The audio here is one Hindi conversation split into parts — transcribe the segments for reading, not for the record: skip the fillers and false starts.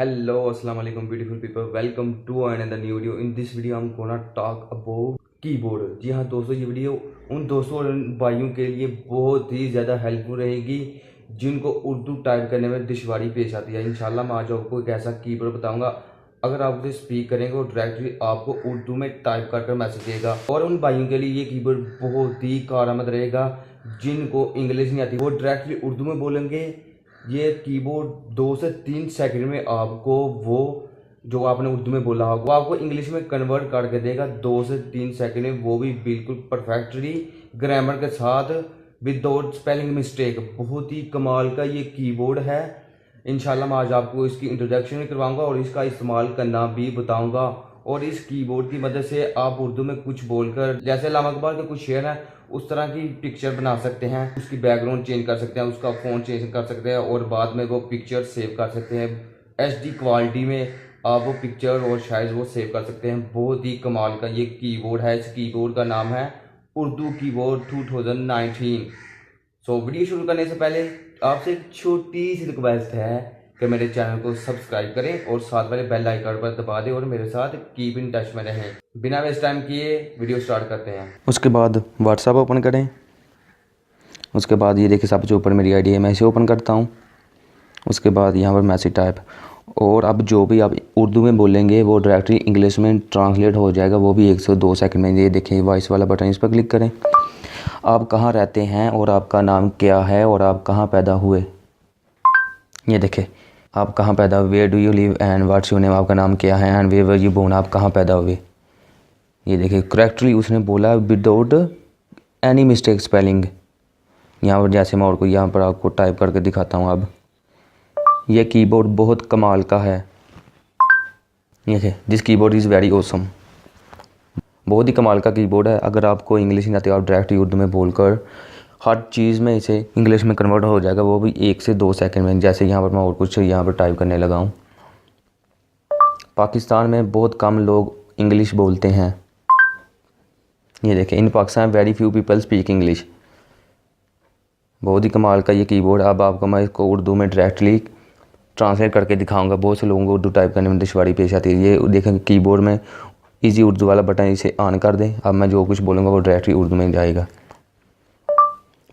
Hello, assalamu alaikum, beautiful people. Welcome to another new video. In this video, I'm gonna talk about keyboard. जी हाँ दोस्तों, ये वीडियो उन दोस्तों और भाइयों के लिए बहुत ही ज़्यादा हेल्पफुल रहेगी जिनको उर्दू टाइप करने में दुश्वारी पेश आती है। इंशाल्लाह मैं आज आपको एक ऐसा कीबोर्ड बताऊंगा, अगर आप उसे स्पीक करेंगे और डायरेक्टली आपको उर्दू में टाइप कर मैसेज देगा। और उन भाइयों के लिए ये कीबोर्ड बहुत ही कारआमद रहेगा जिनको इंग्लिश नहीं आती, वो डायरेक्टली उर्दू में बोलेंगे। ये कीबोर्ड 2 से 3 सेकंड में आपको वो जो आपने उर्दू में बोला होगा वो आपको इंग्लिश में कन्वर्ट करके देगा 2 से 3 सेकंड में, वो भी बिल्कुल परफेक्टली ग्रामर के साथ विदाउट स्पेलिंग मिस्टेक। बहुत ही कमाल का ये कीबोर्ड है। इंशाल्लाह मैं आज आपको इसकी इंट्रोडक्शन भी करवाऊंगा और इसका इस्तेमाल करना भी बताऊंगा। और इस कीबोर्ड की मदद से आप उर्दू में कुछ बोलकर, जैसे अल्लामा इकबाल के कुछ शेर हैं, उस तरह की पिक्चर बना सकते हैं, उसकी बैकग्राउंड चेंज कर सकते हैं, उसका फ़ोन चेंज कर सकते हैं और बाद में वो पिक्चर सेव कर सकते हैं। HD क्वालिटी में आप वो पिक्चर और शायद वो सेव कर सकते हैं। बहुत ही कमाल का ये कीबोर्ड है। इस कीबोर्ड का नाम है उर्दू कीबोर्ड 2019। वीडियो शुरू करने से पहले आपसे एक छोटी सी रिक्वेस्ट है कि मेरे चैनल को सब्सक्राइब करें और साथ वाले बेल आइकन पर दबा दें और मेरे साथ कीप इन टच में रहें। बिना वेस्ट टाइम किए वीडियो स्टार्ट करते हैं। उसके बाद व्हाट्सएप ओपन करें। उसके बाद ये देखिए सबसे ऊपर मेरी आईडी है, मैं इसे ओपन करता हूँ। उसके बाद यहाँ पर मैसेज टाइप, और अब जो भी आप उर्दू में बोलेंगे वो डायरेक्टली इंग्लिश में ट्रांसलेट हो जाएगा, वो भी 1 से 2 सेकंड में। ये देखें वॉइस वाला बटन, इस पर क्लिक करें। आप कहाँ रहते हैं और आपका नाम क्या है और आप कहाँ पैदा हुए, ये देखें आप कहाँ पैदा हुए, where do you live and what's your name, आपका नाम क्या है, and where were you born, आप कहाँ पैदा हुए। ये देखिए करेक्टली उसने बोला विदाउट एनी मिस्टेक स्पेलिंग। यहाँ पर जैसे मैं और को यहाँ पर आपको टाइप करके दिखाता हूँ। अब यह कीबोर्ड बहुत कमाल का है। ये this keyboard is very awesome. बहुत ही कमाल का कीबोर्ड है। अगर आपको इंग्लिश नहीं आती, आप डायरेक्ट उर्दू में बोलकर हर चीज़ में इसे इंग्लिश में कन्वर्ट हो जाएगा, वो भी 1 से 2 सेकंड में। जैसे यहाँ पर मैं और कुछ यहाँ पर टाइप करने लगा हूँ। पाकिस्तान में बहुत कम लोग इंग्लिश बोलते हैं। ये देखें in Pakistan very few people speak English. बहुत ही कमाल का ये कीबोर्ड। अब आपको मैं इसको उर्दू में डायरेक्टली ट्रांसलेट करके दिखाऊंगा। बहुत से लोगों को उर्दू टाइप करने में दुश्वारी पेश आती है। ये देखें कीबोर्ड में इजी उर्दू वाला बटन, इसे ऑन कर दें। अब मैं जो कुछ बोलूँगा वो डायरेक्टली उर्दू में जाएगा।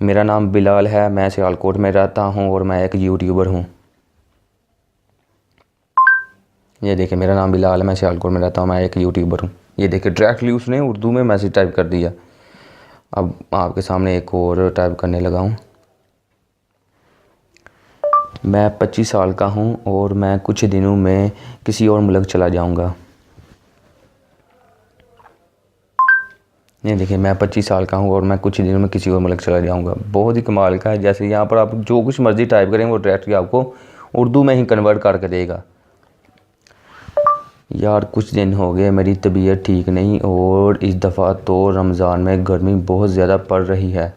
मेरा नाम बिलाल है, मैं सियालकोट में रहता हूँ और मैं एक यूट्यूबर हूँ। ये देखें मेरा नाम बिलाल है, मैं सियालकोट में रहता हूँ, मैं एक यूट्यूबर हूँ। ये देखें डायरेक्टली उसने उर्दू में मैसेज टाइप कर दिया। अब आपके सामने एक और टाइप करने लगा हूँ। मैं 25 साल का हूँ और मैं कुछ दिनों में किसी और मुल्क चला जाऊँगा। ये देखिए मैं 25 साल का हूँ और मैं कुछ दिनों में किसी और मुल्क चला जाऊँगा। बहुत ही कमाल का है। जैसे यहाँ पर आप जो कुछ मर्ज़ी टाइप करें वो डायरेक्टली आपको उर्दू में ही कन्वर्ट करके देगा। यार कुछ दिन हो गए मेरी तबीयत ठीक नहीं और इस दफ़ा तो रमज़ान में गर्मी बहुत ज़्यादा पड़ रही है।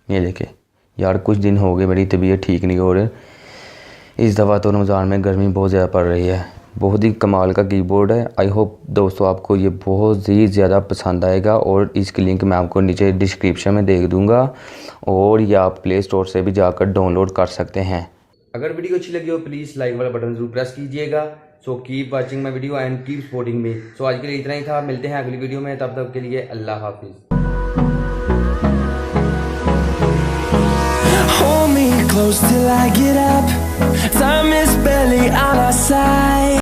ये देखे यार कुछ दिन हो गए मेरी तबीयत ठीक नहीं और इस दफ़ा तो रमज़ान में गर्मी बहुत ज़्यादा पड़ रही है। बहुत ही कमाल का कीबोर्ड है। आई होप दोस्तों आपको ये बहुत ही ज़्यादा पसंद आएगा और इसकी लिंक मैं आपको नीचे डिस्क्रिप्शन में दे दूँगा और ये आप प्ले स्टोर से भी जाकर डाउनलोड कर सकते हैं। अगर वीडियो अच्छी लगी हो प्लीज़ लाइक वाला बटन जरूर प्रेस कीजिएगा। Keep watching my video and keep supporting me. आज के लिए इतना ही था। मिलते हैं अगली वीडियो में, तब तक के लिए अल्लाह हाफिज़। Hold me close till I get up.